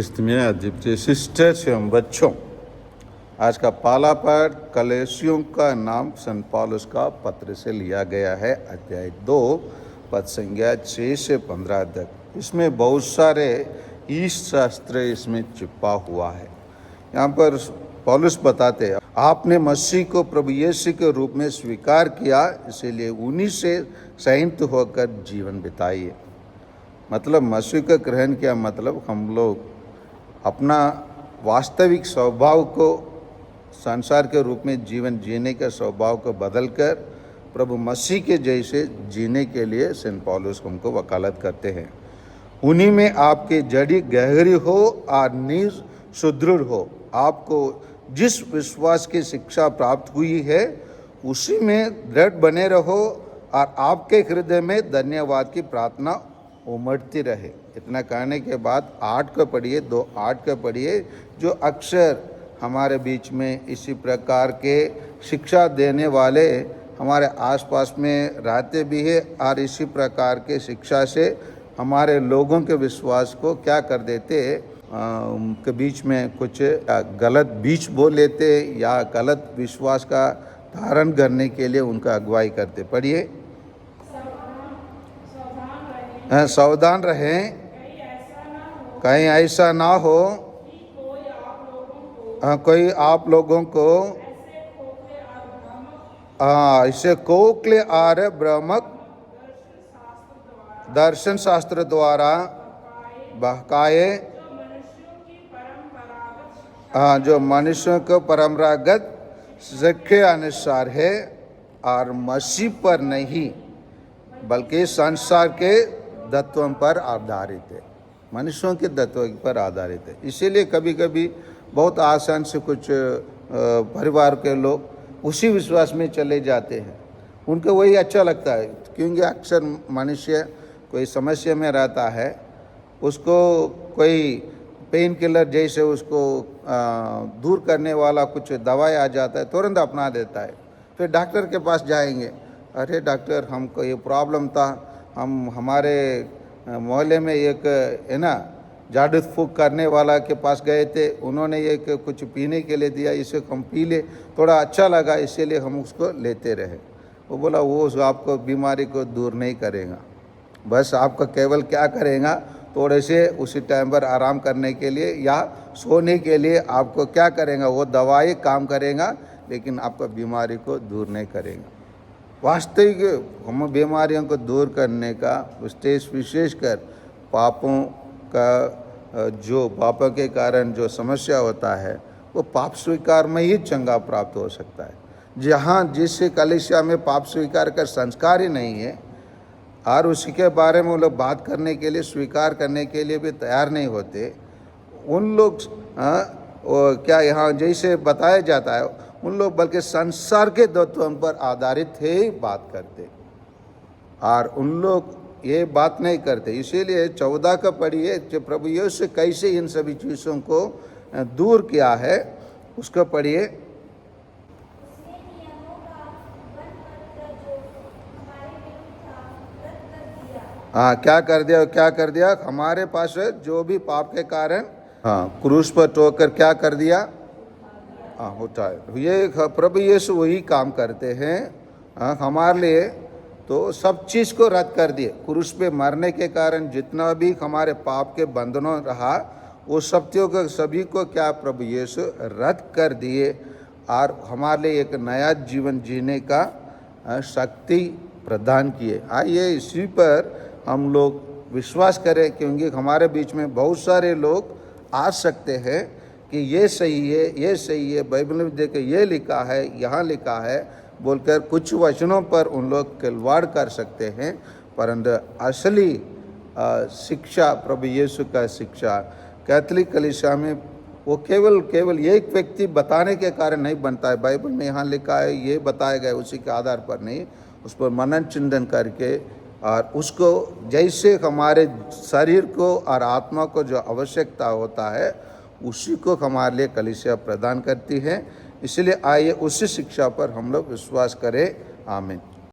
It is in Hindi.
में प्रिय सिस्टर्स एवं बच्चों, आज का पाला पाठ कलेसियों का नाम संत पौलुस का पत्र से लिया गया है। अध्याय 2 पद संख्या 6 से 15 तक। इसमें बहुत सारे ईस्ट शास्त्र इसमें छिपा हुआ है। यहाँ पर पौलुस बताते हैं, आपने मसीह को प्रभु यीशु के रूप में स्वीकार किया, इसीलिए उन्हीं से संयुक्त होकर जीवन बिताइए। मतलब मसीह का ग्रहण किया, मतलब हम लोग अपना वास्तविक स्वभाव को संसार के रूप में जीवन जीने के स्वभाव को बदलकर प्रभु मसीह के जैसे जीने के लिए सेंट पौलुस हमको वकालत करते हैं। उन्हीं में आपकी जड़ी गहरी हो और नींव सुदृढ़ हो। आपको जिस विश्वास की शिक्षा प्राप्त हुई है उसी में दृढ़ बने रहो और आपके हृदय में धन्यवाद की प्रार्थना उमड़ती रहे। इतना कहने के बाद 8 को पढ़िए, 2:8 को पढ़िए, जो अक्सर हमारे बीच में इसी प्रकार के शिक्षा देने वाले हमारे आसपास में रहते भी है और इसी प्रकार के शिक्षा से हमारे लोगों के विश्वास को क्या कर देते, उनके बीच में कुछ गलत बीज बो लेते या गलत विश्वास का धारण करने के लिए उनका अगुवाई करते। पढ़िए, सावधान रहें, कहीं ऐसा ना हो कोई आप लोगों को इसे कोकले आर्य भ्रामक दर्शन शास्त्र द्वारा बहकाए, जो मनुष्यों को परंपरागत शिक्षा अनुसार है और मसीह पर नहीं बल्कि संसार के तत्वों पर आधारित है, मनुष्यों के तत्वों पर आधारित है। इसीलिए कभी कभी बहुत आसान से कुछ परिवार के लोग उसी विश्वास में चले जाते हैं, उनको वही अच्छा लगता है। क्योंकि अक्सर मनुष्य कोई समस्या में रहता है, उसको कोई पेन किलर जैसे उसको दूर करने वाला कुछ दवाई आ जाता है, तुरंत अपना देता है। फिर डॉक्टर के पास जाएंगे, अरे डॉक्टर हमको ये प्रॉब्लम था, हम हमारे मोहल्ले में एक है ना झाड़ू फूक करने वाला के पास गए थे, उन्होंने एक कुछ पीने के लिए दिया, इसे हम पी ले, थोड़ा अच्छा लगा, इसीलिए हम उसको लेते रहे। वो बोला वो आपको बीमारी को दूर नहीं करेगा, बस आपका केवल क्या करेगा, थोड़े से उसी टाइम पर आराम करने के लिए या सोने के लिए आपको क्या करेगा, वो दवाई काम करेगा, लेकिन आपका बीमारी को दूर नहीं करेगा। वास्तविक हम बीमारियों को दूर करने का विशेषकर पापों का जो पापों के कारण जो समस्या होता है वो पाप स्वीकार में ही चंगा प्राप्त हो सकता है। जहाँ जिस कलीसिया में पाप स्वीकार का संस्कार ही नहीं है और उसी के बारे में वो लोग बात करने के लिए स्वीकार करने के लिए भी तैयार नहीं होते, उन लोग क्या यहाँ जैसे बताया जाता है, उन लोग बल्कि संसार के तत्वों पर आधारित ही बात करते और उन लोग ये बात नहीं करते। इसीलिए 14 का पढ़िए, जो प्रभु यीशु कैसे इन सभी चीज़ों को दूर किया है उसको पढ़िए। हाँ, क्या कर दिया हमारे पास जो भी पाप के कारण क्रूस पर टोकर क्या कर दिया होता है। ये प्रभु यीशु वही काम करते हैं हमारे लिए, तो सब चीज़ को रद्द कर दिए। क्रूस पे मरने के कारण जितना भी हमारे पाप के बंधनों रहा वो सभी को क्या प्रभु यीशु रद्द कर दिए और हमारे लिए एक नया जीवन जीने का शक्ति प्रदान किए। आइए इसी पर हम लोग विश्वास करें, क्योंकि हमारे बीच में बहुत सारे लोग आ सकते हैं कि ये सही है, बाइबल में देख ये लिखा है, यहाँ लिखा है बोलकर कुछ वचनों पर उन लोग खिलवाड़ कर सकते हैं, परंतु असली शिक्षा प्रभु यीशु का शिक्षा कैथोलिक कलीसिया में वो केवल एक व्यक्ति बताने के कारण नहीं बनता है। बाइबल में यहाँ लिखा है, ये बताया गया, उसी के आधार पर नहीं, उस पर मनन चिंतन करके और उसको जैसे हमारे शरीर को और आत्मा को जो आवश्यकता होता है उसी को हमारे लिए कलीसिया प्रदान करती है। इसलिए आइए उसी शिक्षा पर हम लोग विश्वास करें। आमीन।